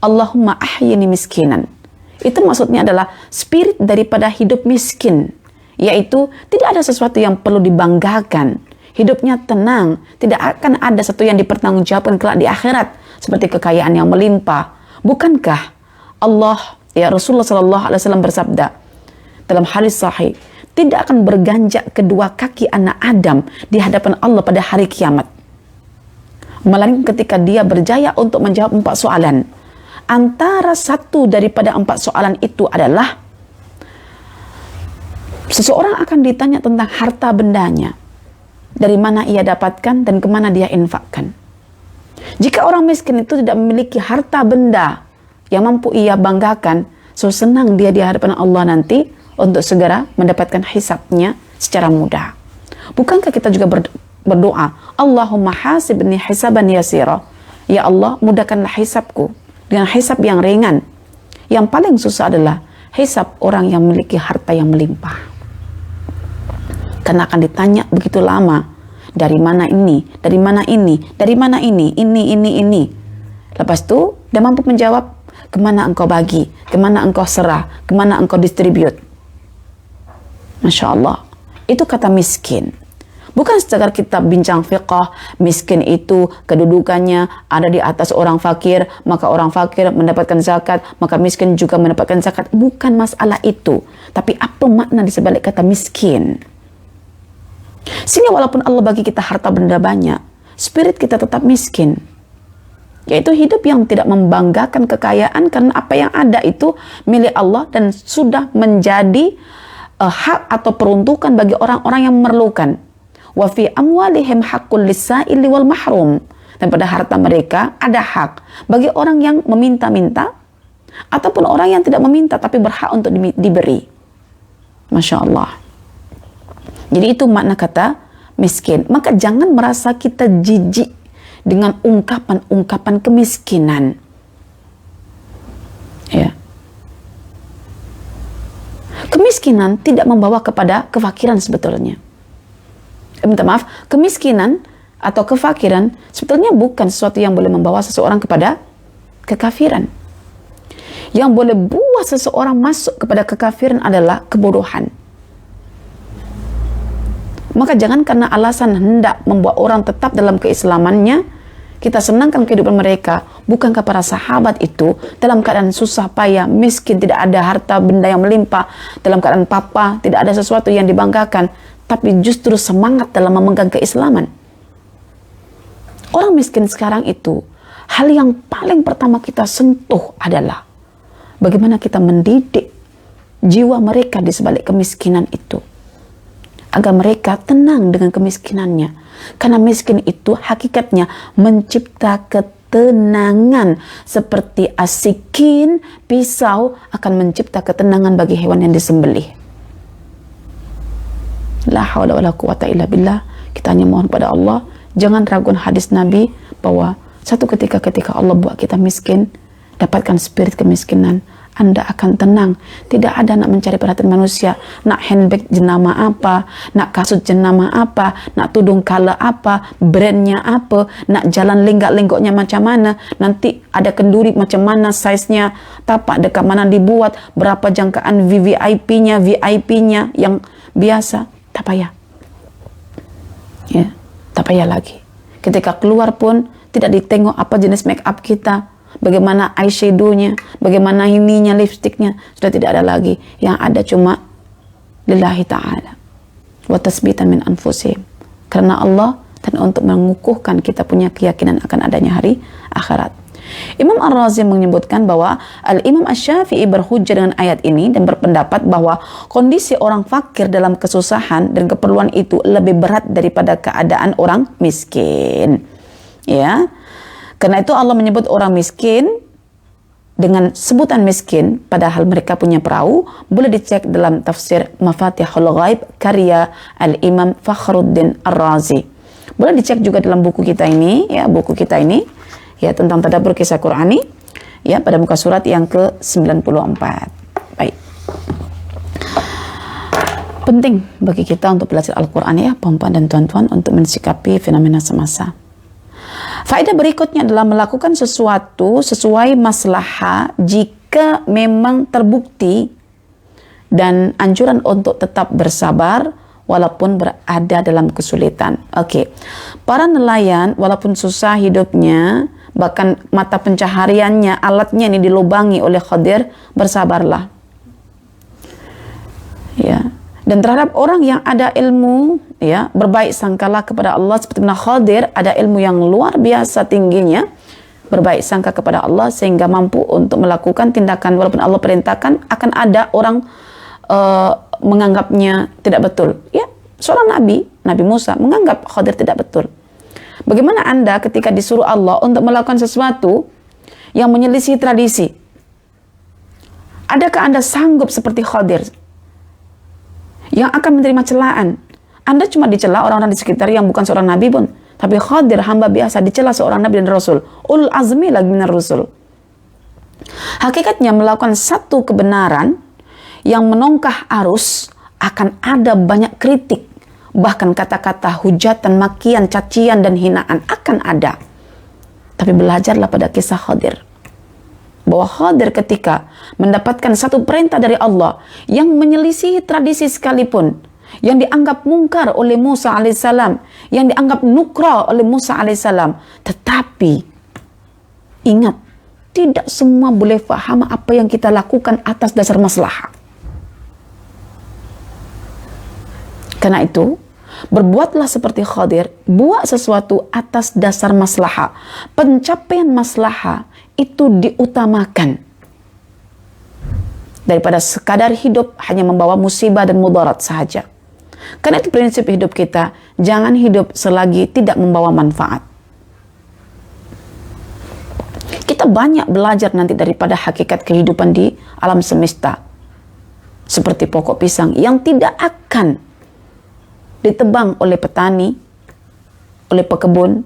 S2: Allahumma ahyini miskinan, itu maksudnya adalah spirit daripada hidup miskin, yaitu tidak ada sesuatu yang perlu dibanggakan, hidupnya tenang, tidak akan ada sesuatu yang dipertanggungjawabkan kelak di akhirat seperti kekayaan yang melimpah. Bukankah Allah, Rasulullah SAW bersabda dalam hadis sahih, tidak akan berganjak kedua kaki anak Adam di hadapan Allah pada hari kiamat, melainkan ketika dia berjaya untuk menjawab 4 soalan. Antara satu daripada 4 soalan itu adalah seseorang akan ditanya tentang harta bendanya, dari mana ia dapatkan dan kemana dia infakkan. Jika orang miskin itu tidak memiliki harta benda yang mampu ia banggakan, so senang dia di hadapan Allah nanti untuk segera mendapatkan hisabnya secara mudah. Bukankah kita juga berdoa, Allahumma hasibni hisaban yasira, ya Allah mudahkanlah hisabku dengan hisab yang ringan. Yang paling susah adalah hisab orang yang memiliki harta yang melimpah, karena akan ditanya begitu lama, dari mana ini, dari mana ini, dari mana ini. Lepas itu dia mampu menjawab, kemana engkau bagi, kemana engkau serah, kemana engkau distribute. Masya Allah, itu kata miskin. Bukan sekadar kita bincang fiqh, miskin itu kedudukannya ada di atas orang fakir, maka orang fakir mendapatkan zakat, maka miskin juga mendapatkan zakat. Bukan masalah itu. Tapi apa makna di sebalik kata miskin? Sehingga walaupun Allah bagi kita harta benda banyak, spirit kita tetap miskin. Yaitu hidup yang tidak membanggakan kekayaan, karena apa yang ada itu milik Allah dan sudah menjadi hak atau peruntukan bagi orang-orang yang memerlukan. Wa fi amwalihim haqqul lis-sa'ili wal mahrum. Dan pada harta mereka ada hak bagi orang yang meminta-minta ataupun orang yang tidak meminta tapi berhak untuk diberi. Masya Allah. Jadi itu makna kata miskin. Maka jangan merasa kita jijik dengan ungkapan-ungkapan kemiskinan. Ya. Kemiskinan tidak membawa kepada kefakiran sebetulnya. Minta maaf, kemiskinan atau kefakiran sebetulnya bukan sesuatu yang boleh membawa seseorang kepada kekafiran. Yang boleh buat seseorang masuk kepada kekafiran adalah kebodohan. Maka jangan karena alasan hendak membuat orang tetap dalam keislamannya, kita senangkan kehidupan mereka. Bukankah para sahabat itu dalam keadaan susah payah, miskin, tidak ada harta benda yang melimpah, dalam keadaan papa, tidak ada sesuatu yang dibanggakan, tapi justru semangat dalam memegang keislaman. Orang miskin sekarang itu, hal yang paling pertama kita sentuh adalah bagaimana kita mendidik jiwa mereka di sebalik kemiskinan itu, agar mereka tenang dengan kemiskinannya. Karena miskin itu hakikatnya mencipta ketenangan, seperti asikin, pisau akan mencipta ketenangan bagi hewan yang disembelih. La haula wala quwata illa billah. Kita hanya mohon pada Allah, jangan ragukan hadis Nabi bahwa satu ketika Allah buat kita miskin, dapatkan spirit kemiskinan, Anda akan tenang. Tidak ada nak mencari perhatian manusia, nak handbag jenama apa, nak kasut jenama apa, nak tudung kala apa, brandnya apa, nak jalan lenggak-lenggoknya macam mana, nanti ada kenduri macam mana, size-nya, tapak dekat mana dibuat, berapa jangkaan VIP-nya yang biasa. Tak payah. Ya, tak payah lagi. Ketika keluar pun tidak ditengok apa jenis make up kita, bagaimana eyeshadow-nya, bagaimana ininya, lipstiknya, sudah tidak ada lagi. Yang ada cuma lillahi ta'ala wa tasbitan min anfusihim, karena Allah, dan untuk mengukuhkan kita punya keyakinan akan adanya hari akhirat. Imam Ar-Razi menyebutkan bahwa Al-Imam Asy-Syafi'i berhujjah dengan ayat ini dan berpendapat bahwa kondisi orang fakir dalam kesusahan dan keperluan itu lebih berat daripada keadaan orang miskin. Ya. Karena itu Allah menyebut orang miskin dengan sebutan miskin padahal mereka punya perahu. Boleh dicek dalam tafsir Mafatihul Ghaib karya Al-Imam Fakhruddin Ar-Razi. Boleh dicek juga dalam buku kita ini, ya, ya, tentang tadabbur kisah Qur'ani, ya, pada muka surat yang ke-94. Baik. Penting bagi kita untuk belajar Al-Quran, ya, puan-puan dan tuan-tuan, untuk mensikapi fenomena semasa. Faedah berikutnya adalah melakukan sesuatu sesuai maslahah jika memang terbukti, dan anjuran untuk tetap bersabar walaupun berada dalam kesulitan. Oke. Para nelayan walaupun susah hidupnya, bahkan mata pencahariannya, alatnya ini dilubangi oleh Khadir, bersabarlah. Ya. Dan terhadap orang yang ada ilmu, ya, berbaik sangkalah kepada Allah, seperti mana Khadir ada ilmu yang luar biasa tingginya, berbaik sangka kepada Allah sehingga mampu untuk melakukan tindakan walaupun Allah perintahkan. Akan ada orang menganggapnya tidak betul. Ya, seorang Nabi Musa menganggap Khadir tidak betul. Bagaimana Anda ketika disuruh Allah untuk melakukan sesuatu yang menyelisih tradisi? Adakah Anda sanggup seperti Khadir yang akan menerima celaan? Anda cuma dicela orang-orang di sekitar yang bukan seorang Nabi pun, tapi Khadir hamba biasa dicela seorang Nabi dan Rasul, ulul azmi lagi minar Rasul. Hakikatnya melakukan satu kebenaran yang menongkah arus akan ada banyak kritik, bahkan kata-kata hujatan, makian, cacian, dan hinaan akan ada. Tapi belajarlah pada kisah Khadir, bahwa Khadir ketika mendapatkan satu perintah dari Allah yang menyelisihi tradisi sekalipun, yang dianggap mungkar oleh Musa alaihissalam, yang dianggap nukra oleh Musa alaihissalam, tetapi ingat, tidak semua boleh faham apa yang kita lakukan atas dasar maslahah. Karena itu, berbuatlah seperti Khadir, buat sesuatu atas dasar maslahah. Pencapaian maslahah itu diutamakan daripada sekadar hidup hanya membawa musibah dan mudarat sahaja. Karena itu prinsip hidup kita, jangan hidup selagi tidak membawa manfaat. Kita banyak belajar nanti daripada hakikat kehidupan di alam semesta. Seperti pokok pisang yang tidak akan ditebang oleh petani, oleh pekebun,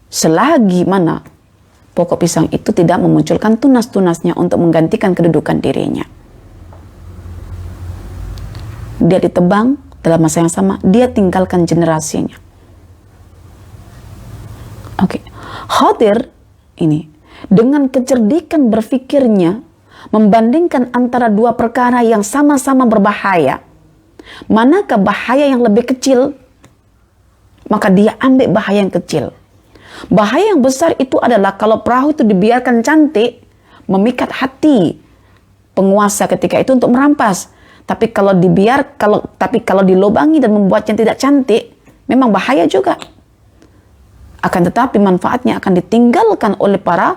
S2: selagi mana pokok pisang itu tidak memunculkan tunas-tunasnya untuk menggantikan kedudukan dirinya. Dia ditebang, dalam masa yang sama dia tinggalkan generasinya. Oke. Khadir ini dengan kecerdikan berfikirnya membandingkan antara dua perkara yang sama-sama berbahaya. Manakah bahaya yang lebih kecil maka dia ambil bahaya yang kecil. Bahaya yang besar itu adalah kalau perahu itu dibiarkan cantik, memikat hati penguasa ketika itu untuk merampas. Tapi kalau dilobangi dan membuatnya tidak cantik, memang bahaya juga. Akan tetapi manfaatnya akan ditinggalkan oleh para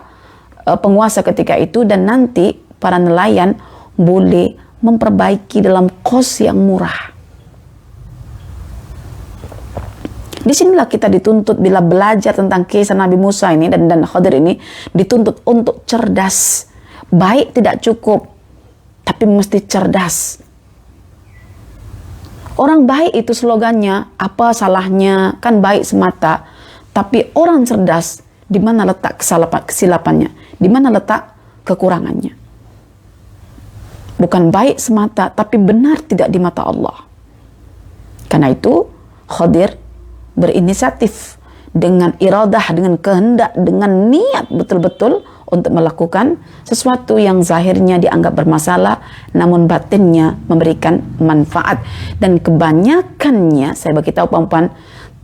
S2: penguasa ketika itu, dan nanti para nelayan boleh memperbaiki dalam kos yang murah. Disinilah kita dituntut bila belajar tentang kisah Nabi Musa ini dan Khadir ini, dituntut untuk cerdas. Baik tidak cukup, tapi mesti cerdas. Orang baik itu slogannya, apa salahnya, kan baik semata. Tapi orang cerdas, di mana letak kesilapannya? Di mana letak kekurangannya? Bukan baik semata, tapi benar tidak di mata Allah. Karena itu, Khadir berinisiatif dengan iradah, dengan kehendak, dengan niat betul-betul untuk melakukan sesuatu yang zahirnya dianggap bermasalah, namun batinnya memberikan manfaat. Dan kebanyakannya, saya bagi tahu perempuan,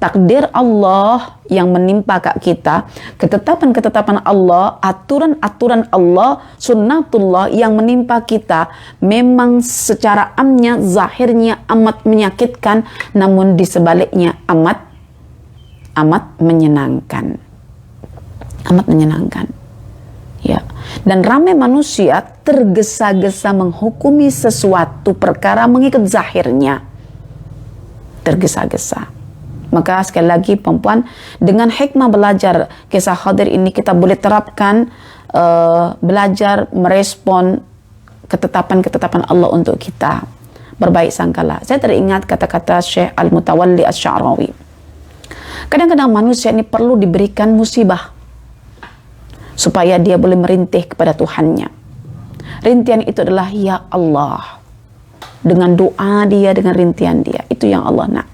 S2: takdir Allah yang menimpa kita, ketetapan-ketetapan Allah, aturan-aturan Allah, sunnatullah yang menimpa kita, memang secara amnya, zahirnya amat menyakitkan, namun di sebaliknya amat menyenangkan. Amat menyenangkan. Ya. Dan ramai manusia tergesa-gesa menghukumi sesuatu perkara mengikut zahirnya. Tergesa-gesa. Maka sekali lagi perempuan, dengan hikmah belajar kisah Khadir ini kita boleh terapkan belajar merespon ketetapan-ketetapan Allah untuk kita. Berbaik sangkalah. Saya teringat kata-kata Syekh Al-Mutawalli Asy-Sya'rawi. Kadang-kadang manusia ini perlu diberikan musibah supaya dia boleh merintih kepada Tuhannya. Rintihan itu adalah ya Allah. Dengan doa dia, dengan rintihan dia. Itu yang Allah nak.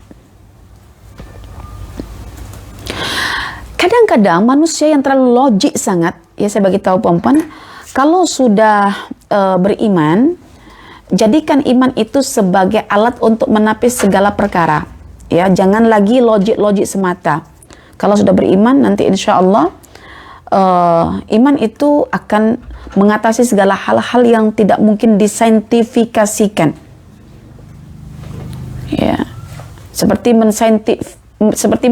S2: Kadang-kadang manusia yang terlalu logik sangat, ya saya bagi tahu perempuan, kalau sudah beriman, jadikan iman itu sebagai alat untuk menapis segala perkara. Ya, jangan lagi logik semata. Kalau sudah beriman, nanti insya Allah iman itu akan mengatasi segala hal-hal yang tidak mungkin disaintifikasikan. Ya, seperti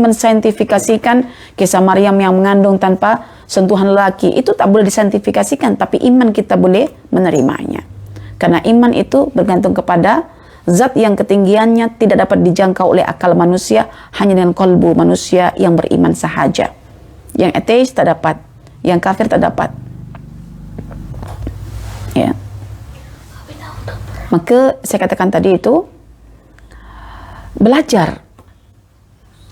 S2: mensaintifikasikan kisah Maryam yang mengandung tanpa sentuhan lelaki, itu tak boleh disaintifikasikan, tapi iman kita boleh menerimanya. Karena iman itu bergantung kepada zat yang ketinggiannya tidak dapat dijangkau oleh akal manusia, hanya dengan kolbu manusia yang beriman sahaja. Yang ateis tak dapat, yang kafir tak dapat. Ya. Maka saya katakan tadi itu, belajar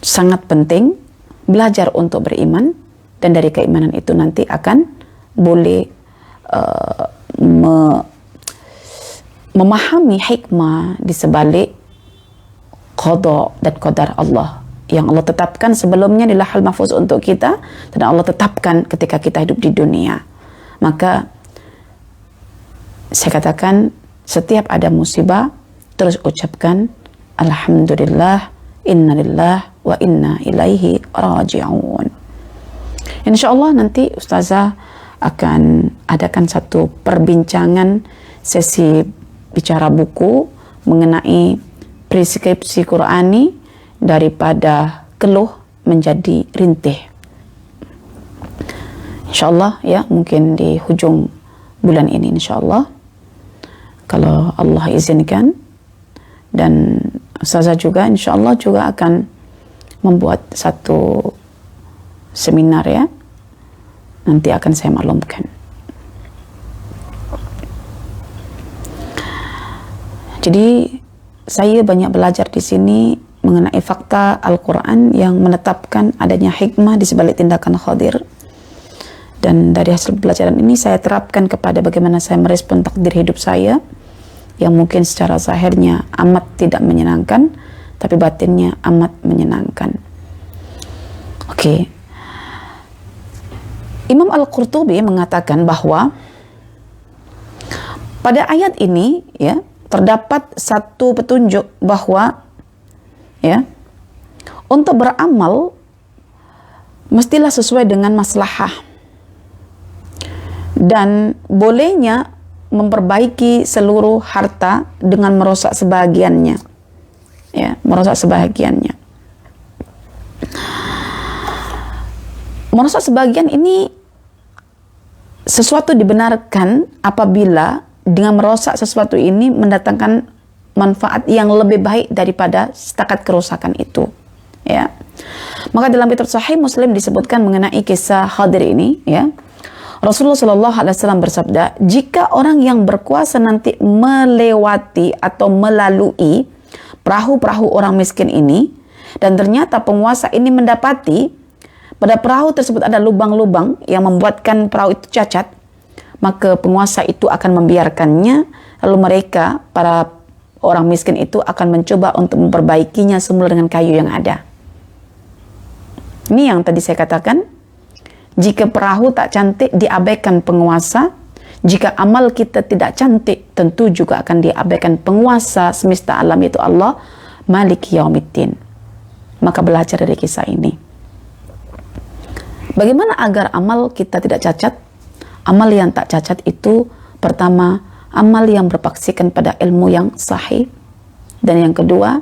S2: sangat penting, belajar untuk beriman, dan dari keimanan itu nanti akan boleh memahami hikmah di sebalik qada dan qadar Allah yang Allah tetapkan sebelumnya di Lauhul Mahfuz untuk kita, dan Allah tetapkan ketika kita hidup di dunia. Maka saya katakan, setiap ada musibah terus ucapkan alhamdulillah, innalillah wa inna ilaihi raji'un. Insyaallah nanti Ustazah akan adakan satu perbincangan sesi bicara buku mengenai preskripsi Qurani daripada keluh menjadi rintih. InsyaAllah ya, mungkin di hujung bulan ini insyaAllah, kalau Allah izinkan. Dan Ustazah juga insyaAllah juga akan membuat satu seminar ya, nanti akan saya maklumkan. Jadi saya banyak belajar di sini mengenai fakta Al-Quran yang menetapkan adanya hikmah di sebalik tindakan Khadir. Dan dari hasil pelajaran ini saya terapkan kepada bagaimana saya merespon takdir hidup saya yang mungkin secara zahirnya amat tidak menyenangkan, tapi batinnya amat menyenangkan. Oke. Imam Al-Qurtubi mengatakan bahwa pada ayat ini ya, terdapat satu petunjuk bahwa ya, untuk beramal mestilah sesuai dengan maslahah, dan bolehnya memperbaiki seluruh harta dengan merosak sebahagiannya, ya, merosak sebahagiannya. Merosak sebagian ini sesuatu dibenarkan apabila dengan merosak sesuatu ini mendatangkan manfaat yang lebih baik daripada setakat kerusakan itu, ya. Maka dalam kitab Sahih Muslim disebutkan mengenai kisah Khadir ini, ya. Rasulullah Shallallahu Alaihi Wasallam bersabda, jika orang yang berkuasa nanti melewati atau melalui perahu-perahu orang miskin ini, dan ternyata penguasa ini mendapati pada perahu tersebut ada lubang-lubang yang membuatkan perahu itu cacat, maka penguasa itu akan membiarkannya, lalu mereka, para orang miskin itu akan mencoba untuk memperbaikinya semula dengan kayu yang ada. Ini yang tadi saya katakan, jika perahu tak cantik diabaikan penguasa, jika amal kita tidak cantik tentu juga akan diabaikan penguasa semesta alam, yaitu Allah Maliki Yaumiddin. Maka belajar dari kisah ini. Bagaimana agar amal kita tidak cacat? Amal yang tak cacat itu, pertama, amal yang berpaksikan pada ilmu yang sahih. Dan yang kedua,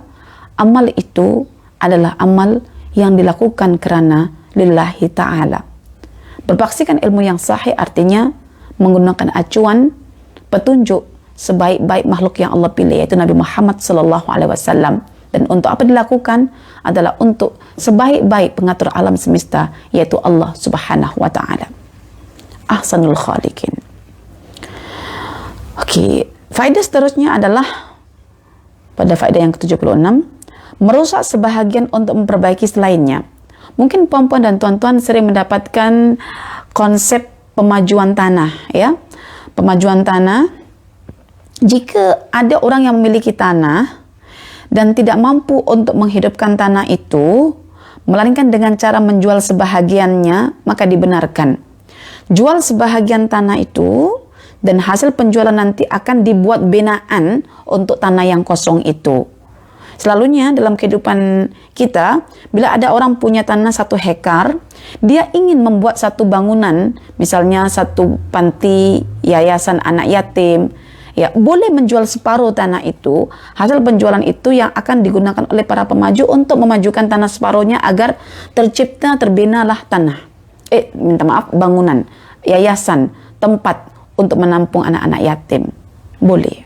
S2: amal itu adalah amal yang dilakukan kerana lillahi ta'ala. Berpaksikan ilmu yang sahih artinya menggunakan acuan petunjuk sebaik-baik makhluk yang Allah pilih, yaitu Nabi Muhammad SAW. Dan untuk apa dilakukan? Adalah untuk sebaik-baik pengatur alam semesta, yaitu Allah Subhanahu wa Ta'ala. Ahsanul Khaliqin. Okey, faedah seterusnya adalah pada faedah yang ke-76, merusak sebahagian untuk memperbaiki selainnya. Mungkin puan-puan dan tuan-tuan sering mendapatkan konsep pemajuan tanah, ya. Pemajuan tanah, jika ada orang yang memiliki tanah dan tidak mampu untuk menghidupkan tanah itu, melainkan dengan cara menjual sebahagiannya, maka dibenarkan. Jual sebahagian tanah itu, dan hasil penjualan nanti akan dibuat binaan untuk tanah yang kosong itu. Selalunya dalam kehidupan kita, bila ada orang punya tanah 1 hektar, dia ingin membuat satu bangunan, misalnya satu panti, yayasan anak yatim, ya, boleh menjual separuh tanah itu. Hasil penjualan itu yang akan digunakan oleh para pemaju untuk memajukan tanah separuhnya agar terbinalah tanah. Bangunan, yayasan, tempat untuk menampung anak-anak yatim. Boleh.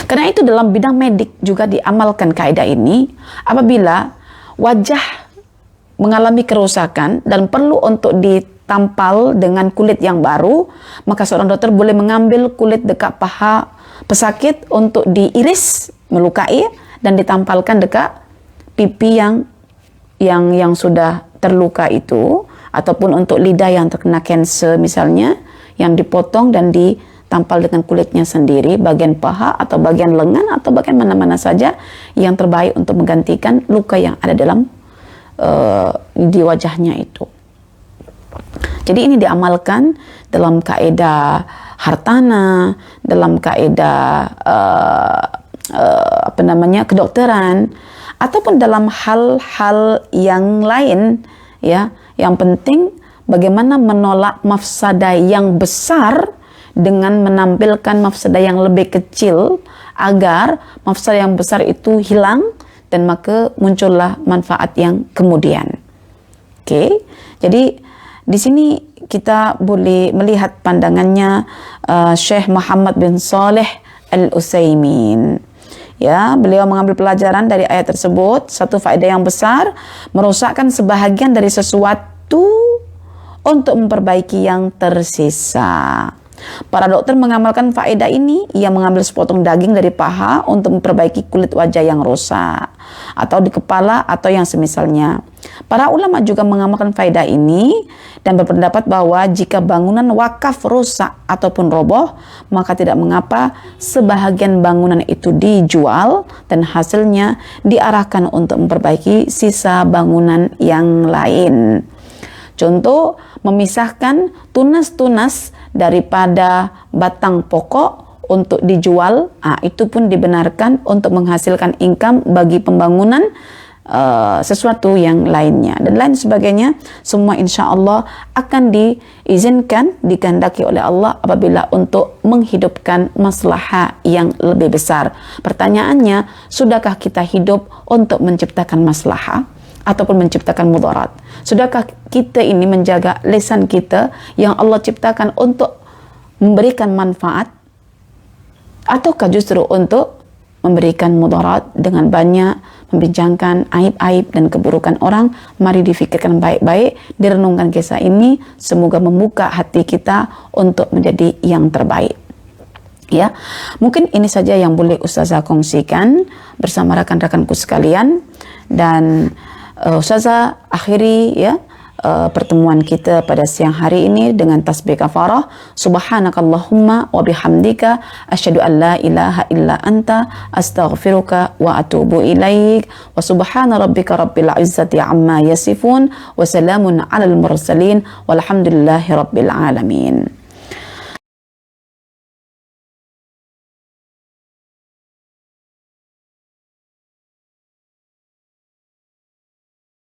S2: Karena itu dalam bidang medik juga diamalkan kaidah ini. Apabila wajah mengalami kerusakan dan perlu untuk ditampal dengan kulit yang baru, maka seorang dokter boleh mengambil kulit dekat paha pesakit untuk diiris, melukai, dan ditampalkan dekat pipi yang sudah terluka itu, ataupun untuk lidah yang terkena kanser misalnya, yang dipotong dan ditampal dengan kulitnya sendiri, bagian paha atau bagian lengan atau bagian mana-mana saja yang terbaik untuk menggantikan luka yang ada dalam di wajahnya itu. Jadi ini diamalkan dalam kaedah hartana, dalam kaedah kedokteran, ataupun dalam hal-hal yang lain, ya. Yang penting bagaimana menolak mafsadah yang besar dengan menampilkan mafsadah yang lebih kecil agar mafsadah yang besar itu hilang dan maka muncullah manfaat yang kemudian. Okey. Jadi di sini kita boleh melihat pandangannya Syekh Muhammad bin Saleh Al-Utsaimin. Ya, beliau mengambil pelajaran dari ayat tersebut, satu faedah yang besar, merosakkan sebahagian dari sesuatu untuk memperbaiki yang tersisa. Para dokter mengamalkan faedah ini, ia mengambil sepotong daging dari paha untuk memperbaiki kulit wajah yang rosak, atau di kepala, atau yang semisalnya. Para ulama juga mengamalkan faedah ini dan berpendapat bahwa jika bangunan wakaf rusak ataupun roboh, maka tidak mengapa sebahagian bangunan itu dijual dan hasilnya diarahkan untuk memperbaiki sisa bangunan yang lain. Contoh, memisahkan tunas-tunas daripada batang pokok untuk dijual, itu pun dibenarkan untuk menghasilkan income bagi pembangunan sesuatu yang lainnya dan lain sebagainya. Semua insya Allah akan diizinkan, dikehendaki oleh Allah apabila untuk menghidupkan maslahah yang lebih besar. Pertanyaannya, sudahkah kita hidup untuk menciptakan maslahah ataupun menciptakan mudarat? Sudahkah kita ini menjaga lisan kita yang Allah ciptakan untuk memberikan manfaat, ataukah justru untuk memberikan mudarat dengan banyak membincangkan aib-aib dan keburukan orang? Mari difikirkan baik-baik, direnungkan kisah ini, semoga membuka hati kita untuk menjadi yang terbaik. Ya, mungkin ini saja yang boleh Ustazah kongsikan bersama rakan-rakanku sekalian, dan Ustazah akhiri ya pertemuan kita pada siang hari ini dengan tasbih kafarah. Subhanakallahumma wa bihamdika asyhadu an la ilaha illa anta astaghfiruka wa atubu ilaik. Wa subhana rabbika rabbil izzati amma yasifun wa salamun alal mursalin walhamdulillahi rabbil alamin.